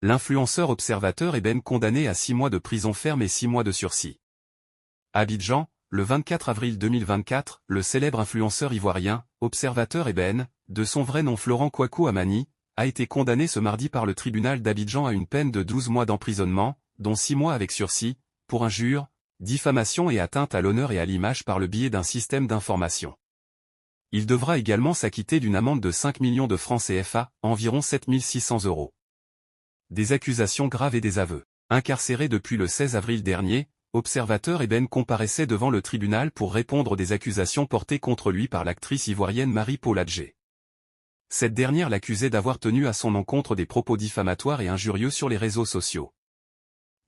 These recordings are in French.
L'influenceur Observateur Eben condamné à 6 mois de prison ferme et 6 mois de sursis. Abidjan, le 24 avril 2024, le célèbre influenceur ivoirien, Observateur Eben, de son vrai nom Florent Kouakou Amani, a été condamné ce mardi par le tribunal d'Abidjan à une peine de 12 mois d'emprisonnement, dont 6 mois avec sursis, pour injure, diffamation et atteinte à l'honneur et à l'image par le biais d'un système d'information. Il devra également s'acquitter d'une amende de 5 millions de francs CFA, environ 7 600 €. Des accusations graves et des aveux. Incarcéré depuis le 16 avril dernier, Observateur Eben comparaissait devant le tribunal pour répondre des accusations portées contre lui par l'actrice ivoirienne Marie-Paul Adjé. Cette dernière l'accusait d'avoir tenu à son encontre des propos diffamatoires et injurieux sur les réseaux sociaux.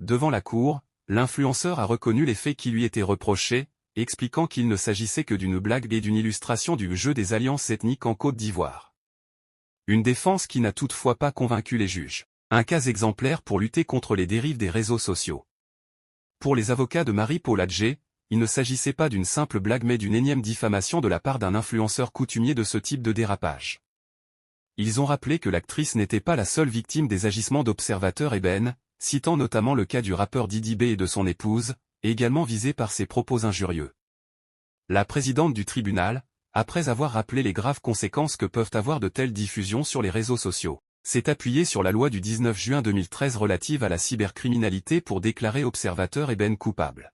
Devant la cour, l'influenceur a reconnu les faits qui lui étaient reprochés, expliquant qu'il ne s'agissait que d'une blague et d'une illustration du jeu des alliances ethniques en Côte d'Ivoire. Une défense qui n'a toutefois pas convaincu les juges. Un cas exemplaire pour lutter contre les dérives des réseaux sociaux. Pour les avocats de Marie-Paul Adjé, il ne s'agissait pas d'une simple blague mais d'une énième diffamation de la part d'un influenceur coutumier de ce type de dérapage. Ils ont rappelé que l'actrice n'était pas la seule victime des agissements d'Observateur Eben, citant notamment le cas du rappeur Didi B et de son épouse, également visés par ses propos injurieux. La présidente du tribunal, après avoir rappelé les graves conséquences que peuvent avoir de telles diffusions sur les réseaux sociaux, s'est appuyée sur la loi du 19 juin 2013 relative à la cybercriminalité pour déclarer Observateur Eben coupable.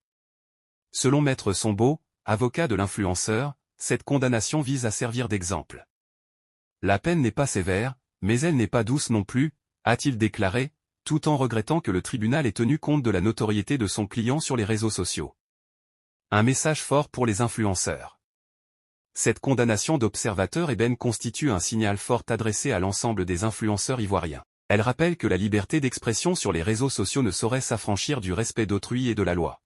Selon Maître Sombo, avocat de l'influenceur, cette condamnation vise à servir d'exemple. La peine n'est pas sévère, mais elle n'est pas douce non plus, a-t-il déclaré, tout en regrettant que le tribunal ait tenu compte de la notoriété de son client sur les réseaux sociaux. Un message fort pour les influenceurs. Cette condamnation d'Observateur Eben constitue un signal fort adressé à l'ensemble des influenceurs ivoiriens. Elle rappelle que la liberté d'expression sur les réseaux sociaux ne saurait s'affranchir du respect d'autrui et de la loi.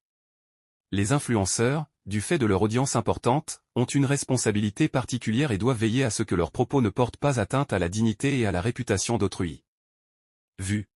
Les influenceurs, du fait de leur audience importante, ont une responsabilité particulière et doivent veiller à ce que leurs propos ne portent pas atteinte à la dignité et à la réputation d'autrui. Vu